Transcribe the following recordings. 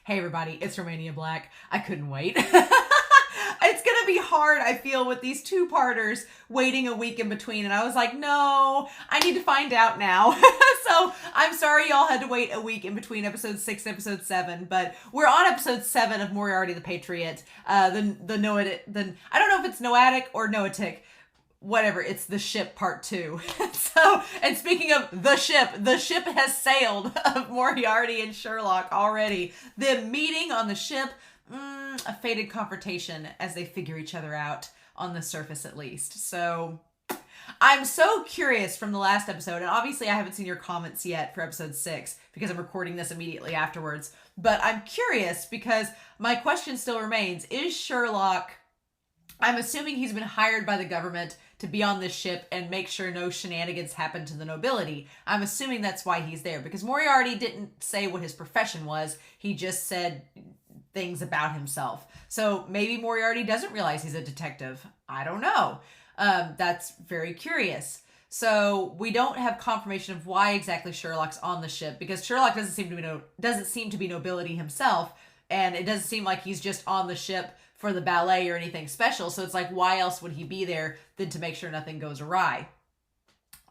Hey everybody, it's Romania Black. I couldn't wait. It's gonna be hard, I feel, with these two-parters waiting a week in between. And I was like, no, I need to find out now. So I'm sorry y'all had to wait a week in between episode 6 and episode 7, but we're on episode 7 of Moriarty the Patriot. I don't know if it's Noahtic or Noahtic. Whatever, it's the ship part 2. So, and speaking of the ship has sailed of Moriarty and Sherlock already. The meeting on the ship, a fated confrontation as they figure each other out, on the surface at least. So, I'm so curious from the last episode, and obviously I haven't seen your comments yet for episode 6 because I'm recording this immediately afterwards, but I'm curious because my question still remains, is Sherlock... I'm assuming he's been hired by the government to be on this ship and make sure no shenanigans happen to the nobility. I'm assuming that's why he's there, because Moriarty didn't say what his profession was. He just said things about himself. So maybe Moriarty doesn't realize he's a detective. I don't know. That's very curious. So we don't have confirmation of why exactly Sherlock's on the ship, because Sherlock doesn't seem to be nobility himself, and it doesn't seem like he's just on the ship for the ballet or anything special. So it's like, why else would he be there than to make sure nothing goes awry?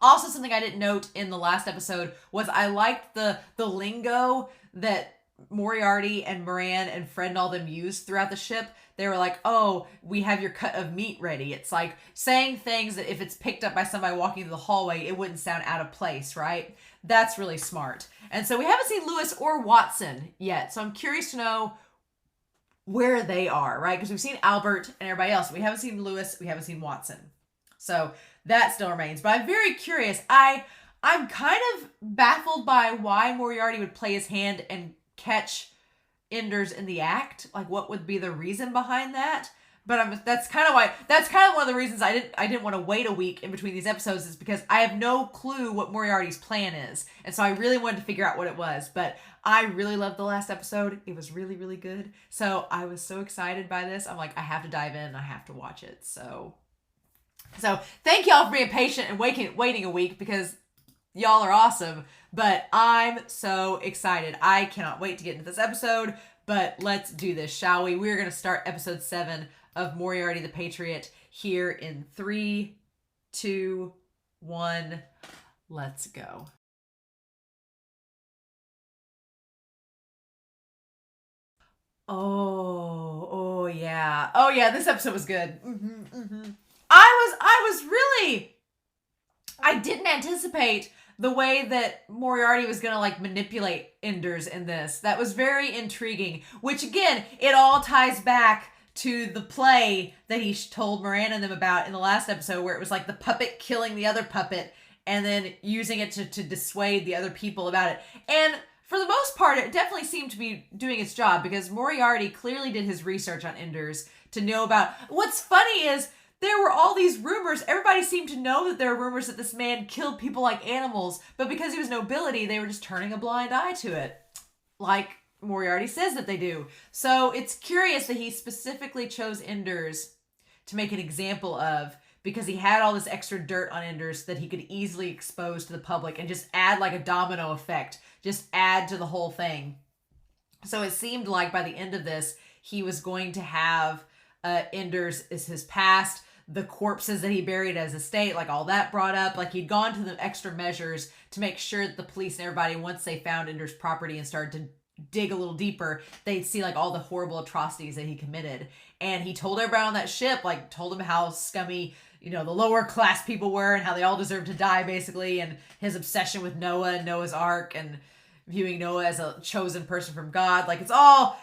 Also, something I didn't note in the last episode was I liked the lingo that Moriarty and Moran and Fred and all them used throughout the ship. They were like, oh, we have your cut of meat ready. It's like saying things that if it's picked up by somebody walking through the hallway, it wouldn't sound out of place, right? That's really smart. And so we haven't seen Lewis or Watson yet. So I'm curious to know where they are, right? Because we've seen Albert and everybody else. We haven't seen Lewis. We haven't seen Watson. So that still remains. But I'm very curious. I'm kind of baffled by why Moriarty would play his hand and catch Enders in the act. Like, what would be the reason behind that? But that's kind of one of the reasons I didn't want to wait a week in between these episodes, is because I have no clue what Moriarty's plan is. And so I really wanted to figure out what it was. But I really loved the last episode. It was really, really good. So I was so excited by this. I'm like, I have to dive in and I have to watch it. So thank y'all for being patient and waiting a week, because y'all are awesome. But I'm so excited. I cannot wait to get into this episode. But let's do this, shall we? We're going to start episode 7 of Moriarty the Patriot here in 3, 2, 1. Let's go. Oh yeah, this episode was good. I didn't anticipate the way that Moriarty was gonna like manipulate Enders in this. That was very intriguing, which again, it all ties back to the play that he told Miranda and them about in the last episode, where it was like the puppet killing the other puppet and then using it to dissuade the other people about it. And for the most part, it definitely seemed to be doing its job, because Moriarty clearly did his research on Enders to know about... What's funny is there were all these rumors. Everybody seemed to know that there were rumors that this man killed people like animals, but because he was nobility, they were just turning a blind eye to it, like Moriarty says that they do. So it's curious that he specifically chose Enders to make an example of, because he had all this extra dirt on Enders that he could easily expose to the public and just add like a domino effect, just add to the whole thing. So it seemed like by the end of this, he was going to have Enders as his past, the corpses that he buried as estate, like all that brought up. Like he'd gone to the extra measures to make sure that the police and everybody, once they found Enders' property and started to dig a little deeper, they'd see like all the horrible atrocities that he committed. And he told everybody on that ship, like told them how scummy, the lower class people were and how they all deserved to die, basically, and his obsession with Noah and Noah's Ark and viewing Noah as a chosen person from God. Like it all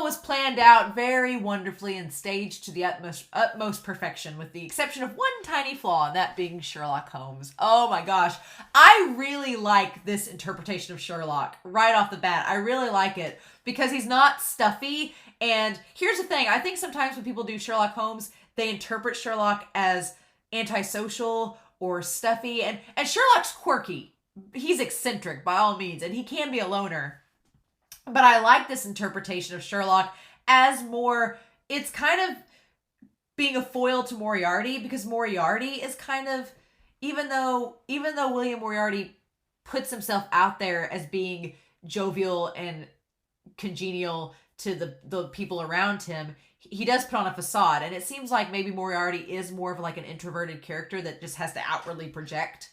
was planned out very wonderfully and staged to the utmost perfection, with the exception of one tiny flaw, and that being Sherlock Holmes. Oh my gosh. I really like this interpretation of Sherlock right off the bat. I really like it because he's not stuffy. And here's the thing. I think sometimes when people do Sherlock Holmes, they interpret Sherlock as antisocial or stuffy, and Sherlock's quirky. He's eccentric by all means, and he can be a loner. But I like this interpretation of Sherlock as more, it's kind of being a foil to Moriarty, because Moriarty is kind of, even though William Moriarty puts himself out there as being jovial and congenial to the people around him, he does put on a facade. And it seems like maybe Moriarty is more of like an introverted character that just has to outwardly project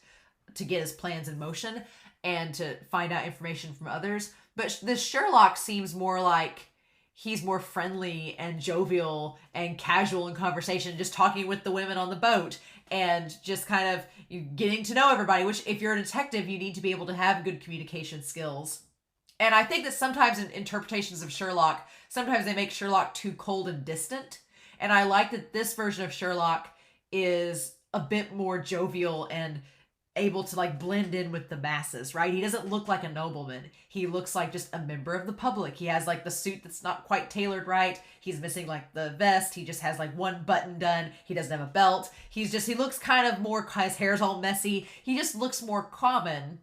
to get his plans in motion and to find out information from others. But this Sherlock seems more like he's more friendly and jovial and casual in conversation, just talking with the women on the boat and just kind of getting to know everybody, which if you're a detective, you need to be able to have good communication skills. And I think that sometimes in interpretations of Sherlock, sometimes they make Sherlock too cold and distant. And I like that this version of Sherlock is a bit more jovial and able to like blend in with the masses, right? He doesn't look like a nobleman. He looks like just a member of the public. He has like the suit that's not quite tailored right. He's missing like the vest. He just has like one button done. He doesn't have a belt. He looks kind of more, his hair's all messy. He just looks more common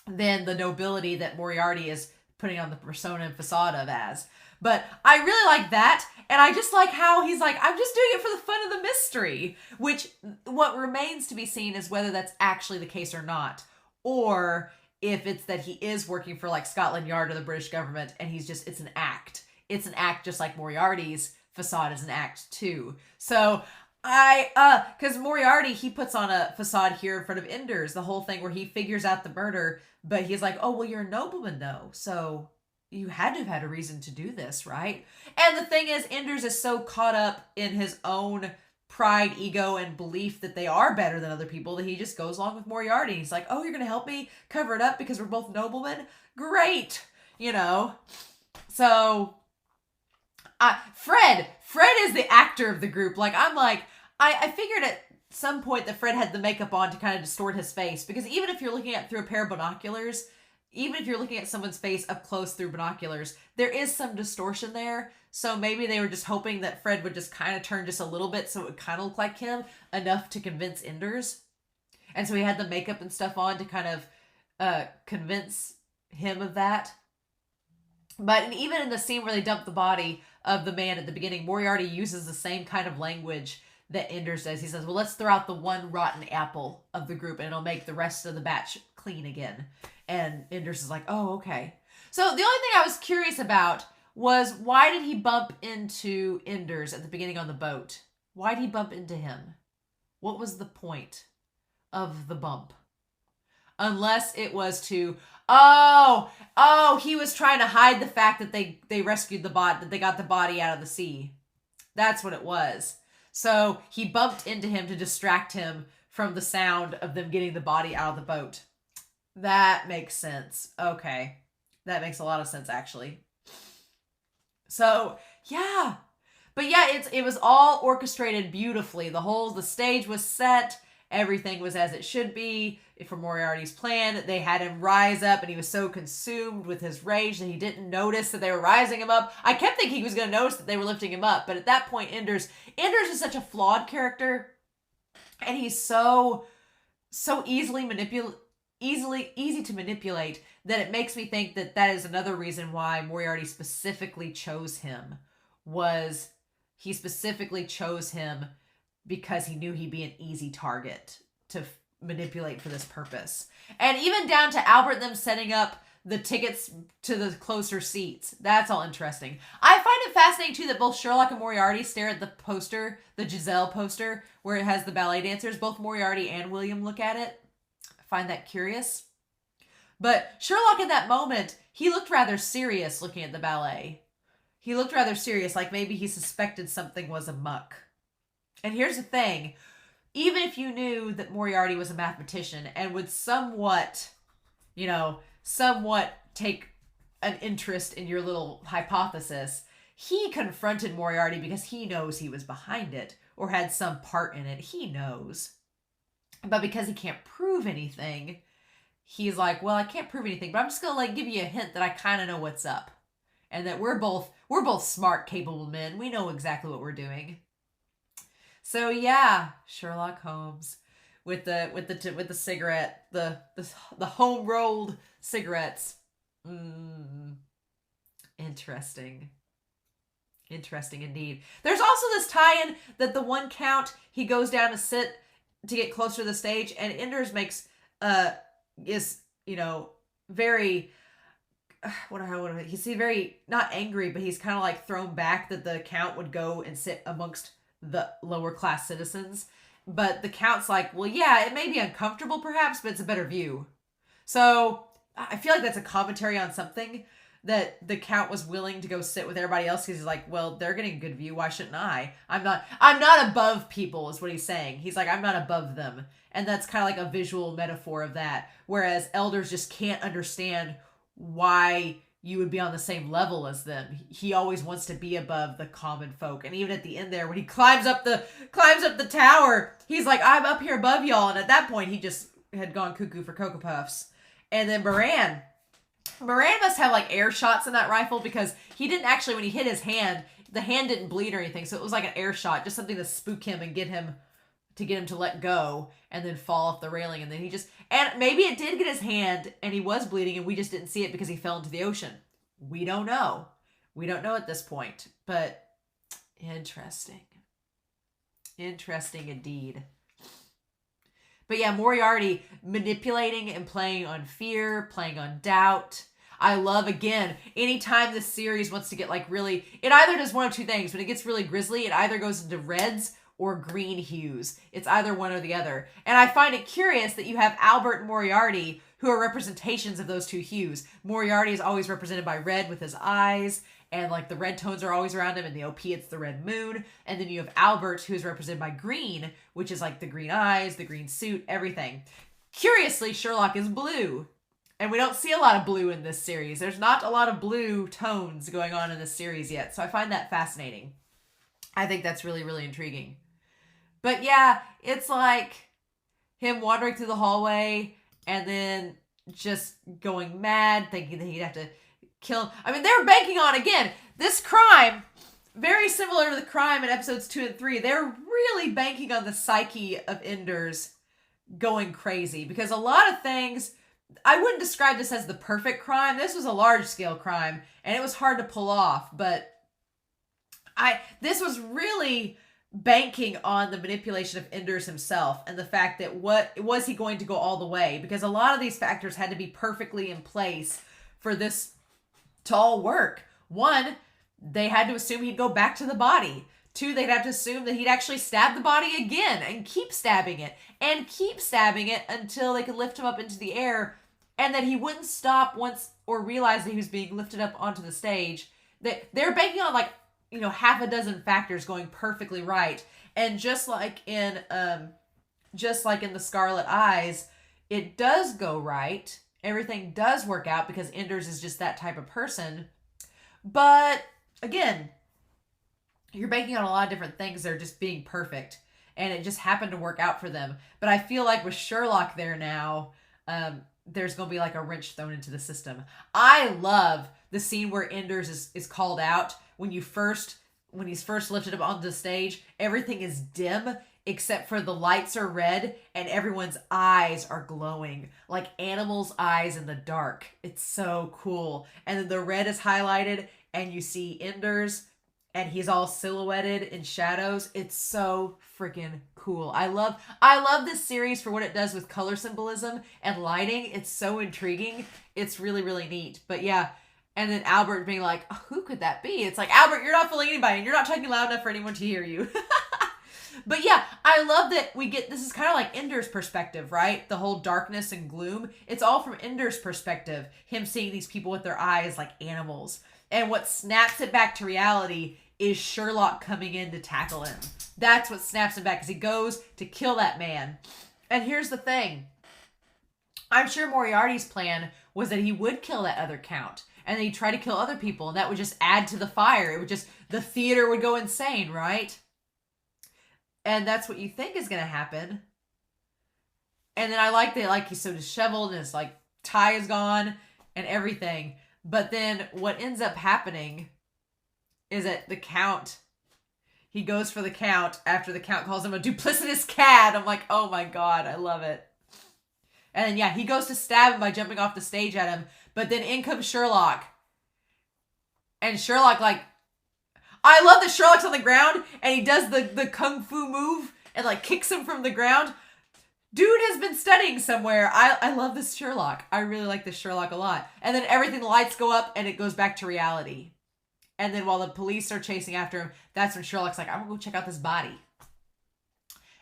than the nobility that Moriarty is putting on the persona and facade of as. But I really like that, and I just like how he's like, I'm just doing it for the fun of the mystery, which what remains to be seen is whether that's actually the case or not, or if it's that he is working for like Scotland Yard or the British government, and it's an act. It's an act just like Moriarty's facade is an act too. So because Moriarty, he puts on a facade here in front of Enders, the whole thing where he figures out the murder, but he's like, oh, well, you're a nobleman though, so you had to have had a reason to do this, right? And the thing is, Enders is so caught up in his own pride, ego, and belief that they are better than other people that he just goes along with Moriarty. He's like, oh, you're going to help me cover it up because we're both noblemen? Great! So, Fred is the actor of the group. I figured at some point that Fred had the makeup on to kind of distort his face, because even if you're looking at through a pair of binoculars, even if you're looking at someone's face up close through binoculars, there is some distortion there. So maybe they were just hoping that Fred would just kind of turn just a little bit so it would kind of look like him, enough to convince Enders. And so he had the makeup and stuff on to kind of convince him of that. But even in the scene where they dump the body of the man at the beginning, Moriarty uses the same kind of language that Enders does. He says, well, let's throw out the one rotten apple of the group and it'll make the rest of the batch clean again. And Enders is like, oh, okay. So the only thing I was curious about was, why did he bump into Enders at the beginning on the boat? Why did he bump into him? What was the point of the bump? Unless it was to, he was trying to hide the fact that they rescued the body, that they got the body out of the sea. That's what it was. So he bumped into him to distract him from the sound of them getting the body out of the boat. That makes sense. Okay. That makes a lot of sense, actually. So, yeah. But yeah, it was all orchestrated beautifully. The stage was set. Everything was as it should be for Moriarty's plan. They had him rise up, and he was so consumed with his rage that he didn't notice that they were rising him up. I kept thinking he was going to notice that they were lifting him up, but at that point, Enders is such a flawed character, and he's so easy to manipulate that it makes me think that is another reason why Moriarty specifically chose him. He specifically chose him because he knew he'd be an easy target to manipulate for this purpose. And even down to Albert them setting up the tickets to the closer seats. That's all interesting. I find it fascinating, too, that both Sherlock and Moriarty stare at the poster, the Giselle poster, where it has the ballet dancers. Both Moriarty and William look at it. I find that curious. But Sherlock, in that moment, he looked rather serious looking at the ballet. He looked rather serious, like maybe he suspected something was amuck. And here's the thing. Even if you knew that Moriarty was a mathematician and would somewhat take an interest in your little hypothesis, he confronted Moriarty because he knows he was behind it or had some part in it. He knows. But because he can't prove anything, he's like, well, I can't prove anything, but I'm just going to give you a hint that I kind of know what's up. And that we're both smart, capable men. We know exactly what we're doing. So yeah, Sherlock Holmes with the cigarette, the home rolled cigarettes. Interesting indeed. There's also this tie-in that the one count he goes down to sit to get closer to the stage, and Enders makes very he's very, not angry, but he's kind of like thrown back that the Count would go and sit amongst the lower class citizens. But the Count's like, well, yeah, it may be uncomfortable perhaps, but it's a better view. So I feel like that's a commentary on something, that the Count was willing to go sit with everybody else because he's like, well, they're getting a good view. Why shouldn't I? I'm not above people is what he's saying. He's like, I'm not above them. And that's kind of like a visual metaphor of that. Whereas elders just can't understand why you would be on the same level as them. He always wants to be above the common folk. And even at the end there, when he climbs up the tower, he's like, I'm up here above y'all. And at that point, he just had gone cuckoo for Cocoa Puffs. And then Moran must have like air shots in that rifle, because he didn't actually, when he hit his hand, the hand didn't bleed or anything. So it was like an air shot, just something to spook him and get him to let go and then fall off the railing. And then and maybe it did get his hand and he was bleeding and we just didn't see it because he fell into the ocean. We don't know. We don't know at this point, but interesting. Interesting indeed. But yeah, Moriarty manipulating and playing on fear, playing on doubt. I love, again, anytime this series wants to get like really, it either does one of two things. When it gets really grisly, it either goes into reds or green hues. It's either one or the other. And I find it curious that you have Albert and Moriarty, who are representations of those two hues. Moriarty is always represented by red with his eyes, and like the red tones are always around him. In the OP, it's the red moon. And then you have Albert, who is represented by green, which is like the green eyes, the green suit, everything. Curiously, Sherlock is blue. And we don't see a lot of blue in this series. There's not a lot of blue tones going on in this series yet. So I find that fascinating. I think that's really, really intriguing. But yeah, it's like him wandering through the hallway and then just going mad, thinking that he'd have to kill him. I mean, they're banking on, again, this crime, very similar to the crime in episodes 2 and 3. They're really banking on the psyche of Enders going crazy. Because a lot of things, I wouldn't describe this as the perfect crime. This was a large-scale crime, and it was hard to pull off. But this was really banking on the manipulation of Enders himself and the fact that was he going to go all the way? Because a lot of these factors had to be perfectly in place for this to all work. One, they had to assume he'd go back to the body. Two, they'd have to assume that he'd actually stab the body again and keep stabbing it until they could lift him up into the air, and that he wouldn't stop once or realize that he was being lifted up onto the stage. They're banking on like, half a dozen factors going perfectly right. And just like in the Scarlet Eyes, it does go right. Everything does work out because Enders is just that type of person. But again, you're banking on a lot of different things that are just being perfect. And it just happened to work out for them. But I feel like with Sherlock there now, there's going to be like a wrench thrown into the system. I love the scene where Enders is called out. When he's first lifted up onto the stage, everything is dim except for the lights are red and everyone's eyes are glowing like animals' eyes in the dark. It's so cool. And then the red is highlighted and you see Enders and he's all silhouetted in shadows. It's so freaking cool. I love this series for what it does with color symbolism and lighting. It's so intriguing. It's really, really neat. But yeah. And then Albert being like, oh, who could that be? It's like, Albert, you're not fooling anybody and you're not talking loud enough for anyone to hear you. But yeah, I love that this is kind of like Enders' perspective, right? The whole darkness and gloom. It's all from Enders' perspective. Him seeing these people with their eyes like animals. And what snaps it back to reality is Sherlock coming in to tackle him. That's what snaps him back, because he goes to kill that man. And here's the thing. I'm sure Moriarty's plan was that he would kill that other Count. And then he'd try to kill other people, and that would just add to the fire. The theater would go insane, right? And that's what you think is going to happen. And then I like that, he's so disheveled, and his, tie is gone, and everything. But then what ends up happening is that the Count, he goes for the Count after the Count calls him a duplicitous cad. I'm like, oh my God, I love it. And then, yeah, he goes to stab him by jumping off the stage at him. But then in comes Sherlock. And Sherlock, I love that Sherlock's on the ground and he does the kung fu move and, kicks him from the ground. Dude has been studying somewhere. I love this Sherlock. I really like this Sherlock a lot. And then everything, the lights go up and it goes back to reality. And then while the police are chasing after him, that's when Sherlock's like, I'm gonna go check out this body.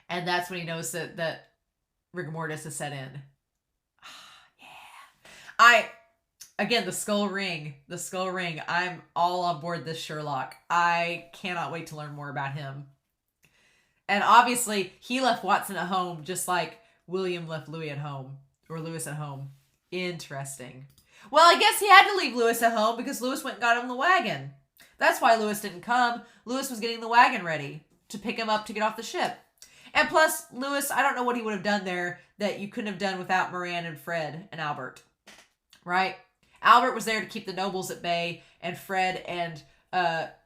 And that's when he knows that rigor mortis is set in. Yeah. Again, the skull ring. I'm all on board this Sherlock. I cannot wait to learn more about him. And obviously, he left Watson at home just like William left Louis at home. Or Lewis at home. Interesting. Well, I guess he had to leave Lewis at home because Lewis went and got him in the wagon. That's why Lewis didn't come. Lewis was getting the wagon ready to pick him up to get off the ship. And plus, Lewis, I don't know what he would have done there that you couldn't have done without Moran and Fred and Albert. Right? Albert was there to keep the nobles at bay, and Fred and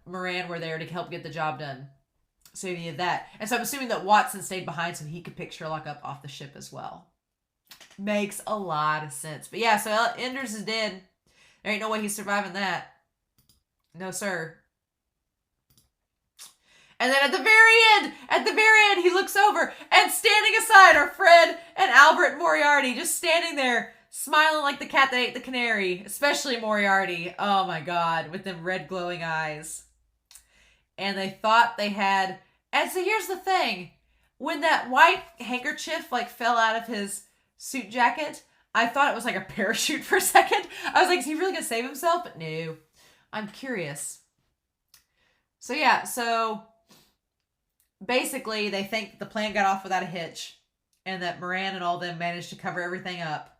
Moran were there to help get the job done. So he needed that. And so I'm assuming that Watson stayed behind so he could pick Sherlock up off the ship as well. Makes a lot of sense. But yeah, so Enders is dead. There ain't no way he's surviving that. No, sir. And then at the very end, he looks over and standing aside are Fred and Albert Moriarty just standing there smiling like the cat that ate the canary, especially Moriarty. Oh my God, with them red glowing eyes. And they thought they had, and so here's the thing. When that white handkerchief like fell out of his suit jacket, I thought it was like a parachute for a second. I was like, is he really gonna save himself? But no, I'm curious. So yeah, so basically they think the plan got off without a hitch and that Moran and all them managed to cover everything up,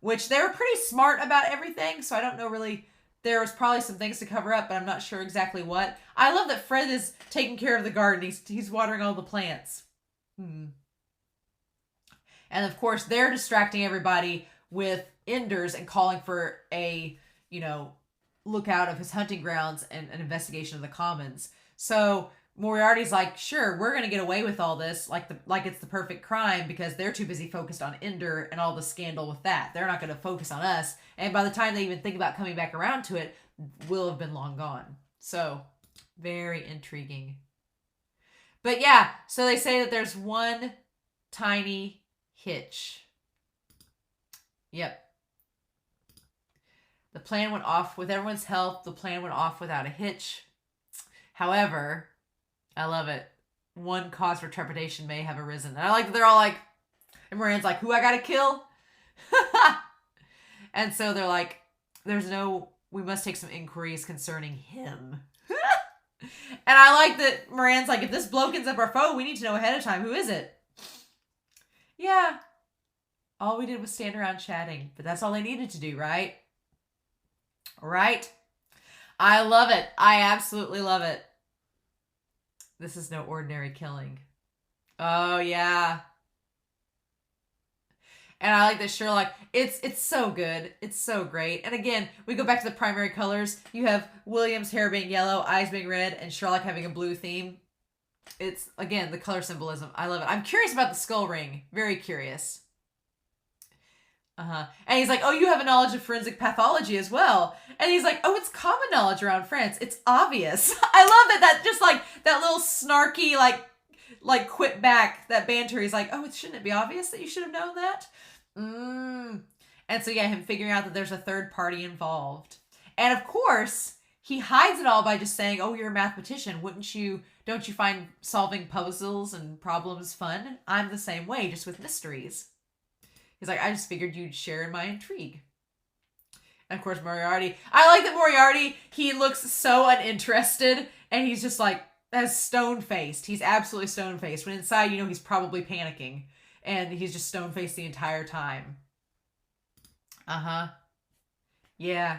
which they were pretty smart about everything. So I don't know really. There was probably some things to cover up, but I'm not sure exactly what. I love that Fred is taking care of the garden. He's watering all the plants. And of course, they're distracting everybody with Enders and calling for a, lookout of his hunting grounds and an investigation of the commons. So Moriarty's like, sure, we're going to get away with all this like it's the perfect crime because they're too busy focused on Ender and all the scandal with that. They're not going to focus on us. And by the time they even think about coming back around to it, we'll have been long gone. So, very intriguing. But yeah, so they say that there's one tiny hitch. Yep. The plan went off with everyone's help. The plan went off without a hitch. However, I love it. One cause for trepidation may have arisen. And I like that they're all like, and Moran's like, who I gotta kill? And so they're like, we must take some inquiries concerning him. And I like that Moran's like, if this bloke ends up our foe, we need to know ahead of time. Who is it? Yeah. All we did was stand around chatting. But that's all they needed to do, right? Right? I love it. I absolutely love it. This is no ordinary killing. Oh, yeah. And I like that Sherlock, it's so good. It's so great. And again, we go back to the primary colors. You have William's hair being yellow, eyes being red, and Sherlock having a blue theme. It's, again, the color symbolism. I love it. I'm curious about the skull ring. Very curious. And he's like, oh, you have a knowledge of forensic pathology as well. And he's like, oh, it's common knowledge around France. It's obvious. I love that just like that little snarky, like quip back, that banter. He's like, oh, shouldn't it be obvious that you should have known that? And so yeah, him figuring out that there's a third party involved. And of course, he hides it all by just saying, oh, you're a mathematician. Don't you find solving puzzles and problems fun? I'm the same way, just with mysteries. He's like, I just figured you'd share in my intrigue. And of course, Moriarty. I like that Moriarty, he looks so uninterested. And he's just like, as stone-faced. He's absolutely stone-faced. When inside, he's probably panicking. And he's just stone-faced the entire time. Yeah.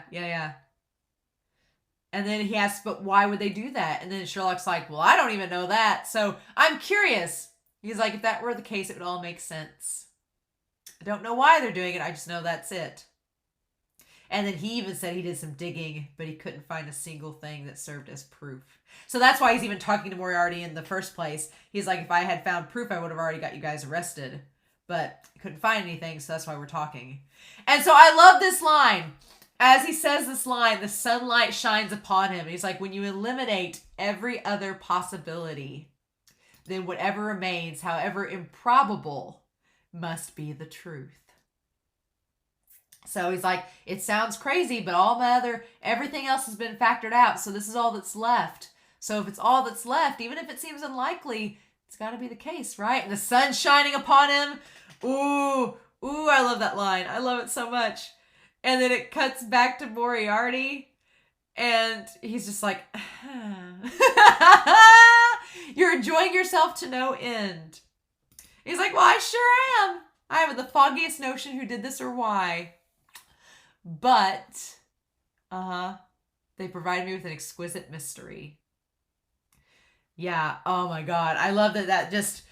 And then he asks, but why would they do that? And then Sherlock's like, well, I don't even know that. So I'm curious. He's like, if that were the case, it would all make sense. I don't know why they're doing it. I just know that's it. And then he even said he did some digging, but he couldn't find a single thing that served as proof. So that's why he's even talking to Moriarty in the first place. He's like, if I had found proof, I would have already got you guys arrested. But couldn't find anything, so that's why we're talking. And so I love this line. As he says this line, the sunlight shines upon him. He's like, when you eliminate every other possibility, then whatever remains, however improbable, must be the truth. So he's like, it sounds crazy, but everything else has been factored out. So this is all that's left. So if it's all that's left, even if it seems unlikely, it's got to be the case, right? And the sun's shining upon him. Ooh, I love that line. I love it so much. And then it cuts back to Moriarty. And he's just like, you're enjoying yourself to no end. He's like, well, I sure am. I haven't the foggiest notion who did this or why. But, they provided me with an exquisite mystery. Yeah, oh my God. I love that just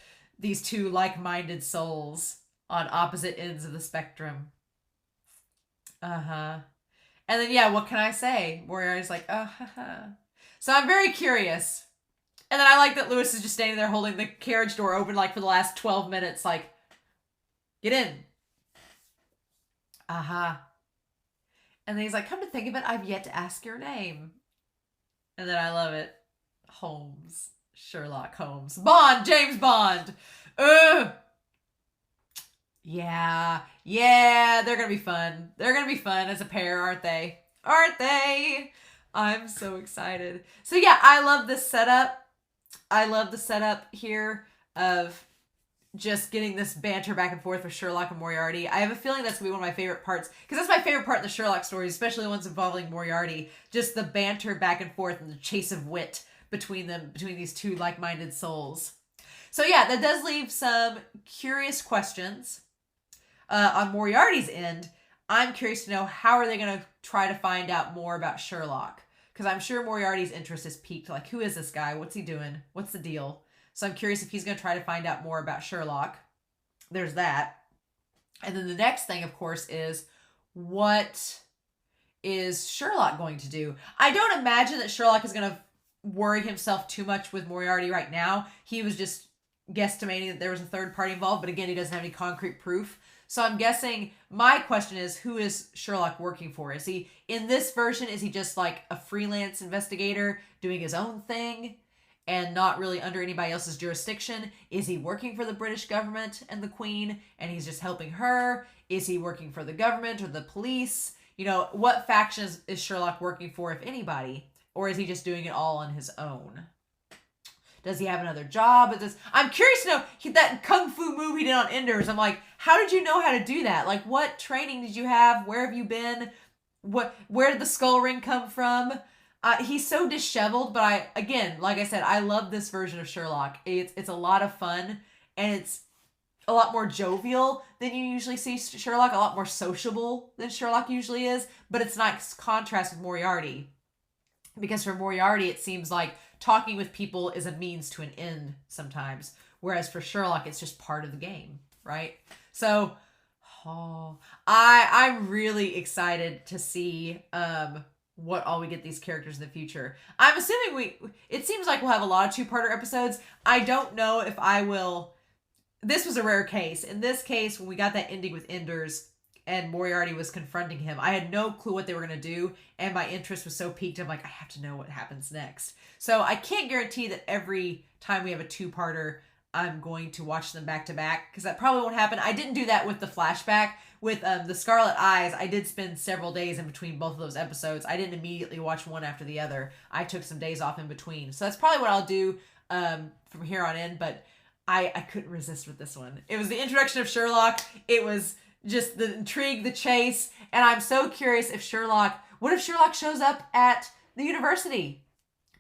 these two like-minded souls on opposite ends of the spectrum. And then, yeah, what can I say? Moriarty's like, So I'm very curious. And then I like that Lewis is just standing there holding the carriage door open like for the last 12 minutes, like, get in. And then he's like, come to think of it, I've yet to ask your name. And then I love it. Holmes. Sherlock Holmes. Bond! James Bond! Ugh! Yeah, they're gonna be fun. They're gonna be fun as a pair, aren't they? Aren't they? I'm so excited. So yeah, I love this setup. I love the setup here of just getting this banter back and forth with Sherlock and Moriarty. I have a feeling that's gonna be one of my favorite parts, because that's my favorite part in the Sherlock stories, especially the ones involving Moriarty. Just the banter back and forth and the chase of wit between these two like-minded souls. So yeah, that does leave some curious questions. On Moriarty's end, I'm curious to know how are they going to try to find out more about Sherlock? Because I'm sure Moriarty's interest is piqued. Like, who is this guy? What's he doing? What's the deal? So I'm curious if he's going to try to find out more about Sherlock. There's that. And then the next thing, of course, is what is Sherlock going to do? I don't imagine that Sherlock is going to worry himself too much with Moriarty right now. He was just guesstimating that there was a third party involved, but again, he doesn't have any concrete proof. So I'm guessing, my question is, who is Sherlock working for? Is he, in this version, is he just like a freelance investigator doing his own thing and not really under anybody else's jurisdiction? Is he working for the British government and the Queen and he's just helping her? Is he working for the government or the police? You know, what factions is Sherlock working for, if anybody? Or is he just doing it all on his own? Does he have another job? I'm curious to know, that kung fu move he did on Enders. I'm like, how did you know how to do that? Like, what training did you have? Where have you been? Where did the skull ring come from? He's so disheveled, but like I said, I love this version of Sherlock. It's a lot of fun, and it's a lot more jovial than you usually see Sherlock, a lot more sociable than Sherlock usually is, but it's nice contrast with Moriarty. Because for Moriarty, it seems like talking with people is a means to an end sometimes. Whereas for Sherlock, it's just part of the game, right? So, I'm really excited to see what all we get these characters in the future. I'm assuming it seems like we'll have a lot of two-parter episodes. I don't know if I will. This was a rare case. In this case, when we got that ending with Enders, and Moriarty was confronting him, I had no clue what they were going to do, and my interest was so piqued, I'm like, I have to know what happens next. So I can't guarantee that every time we have a two-parter, I'm going to watch them back-to-back, because that probably won't happen. I didn't do that with the flashback. With the Scarlet Eyes, I did spend several days in between both of those episodes. I didn't immediately watch one after the other. I took some days off in between. So that's probably what I'll do from here on in, but I couldn't resist with this one. It was the introduction of Sherlock. It was just the intrigue, the chase, and I'm so curious what if Sherlock shows up at the university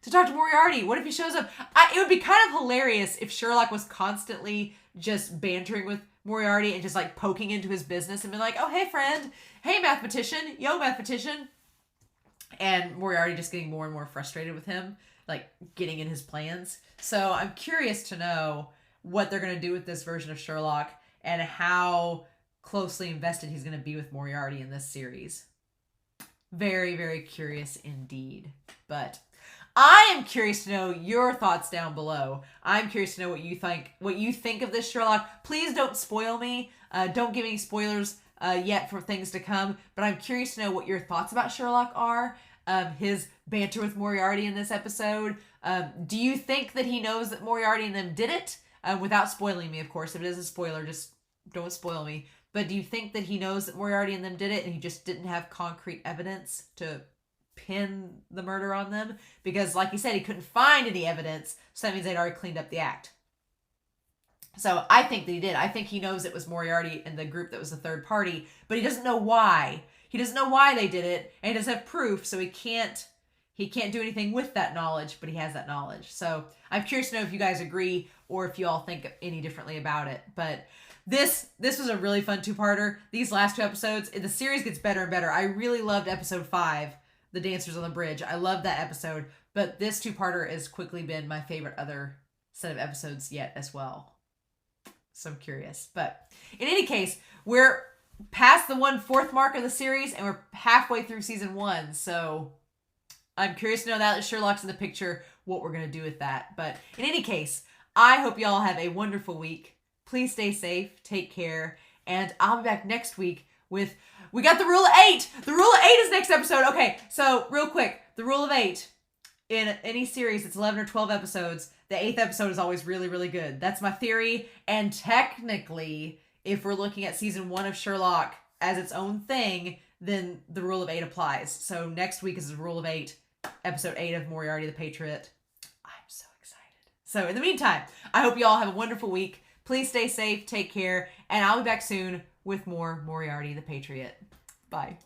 to talk to Moriarty? What if he shows up? It would be kind of hilarious if Sherlock was constantly just bantering with Moriarty and just like poking into his business and be like, oh, hey friend, hey mathematician, yo mathematician. And Moriarty just getting more and more frustrated with him, like getting in his plans. So I'm curious to know what they're going to do with this version of Sherlock and how closely invested he's going to be with Moriarty in this series. Very, very curious indeed. But I am curious to know your thoughts down below. I'm curious to know what you think of this Sherlock. Please don't spoil me. Don't give any spoilers yet for things to come. But I'm curious to know what your thoughts about Sherlock are. His banter with Moriarty in this episode. Do you think that he knows that Moriarty and them did it? Without spoiling me, of course. If it is a spoiler, just don't spoil me, but do you think that he knows that Moriarty and them did it and he just didn't have concrete evidence to pin the murder on them? Because like he said, he couldn't find any evidence, so that means they'd already cleaned up the act. So I think that he did. I think he knows it was Moriarty and the group that was the third party, but he doesn't know why. He doesn't know why they did it, and he doesn't have proof, so he can't do anything with that knowledge, but he has that knowledge. So I'm curious to know if you guys agree or if you all think any differently about it. But this was a really fun two-parter. These last two episodes, the series gets better and better. I really loved episode 5, The Dancers on the Bridge. I loved that episode, but this two-parter has quickly been my favorite other set of episodes yet as well. So I'm curious. But in any case, we're past the 1/4 mark of the series and we're halfway through season 1. So I'm curious to know now that Sherlock's in the picture, what we're going to do with that. But in any case, I hope you all have a wonderful week. Please stay safe, take care, and I'll be back next week with, we got the rule of 8. The rule of 8 is next episode. Okay, so real quick, the rule of 8. In any series, it's 11 or 12 episodes. The 8th episode is always really, really good. That's my theory. And technically, if we're looking at season 1 of Sherlock as its own thing, then the rule of 8 applies. So next week is the rule of 8, episode 8 of Moriarty the Patriot. I'm so excited. So in the meantime, I hope you all have a wonderful week. Please stay safe, take care, and I'll be back soon with more Moriarty the Patriot. Bye.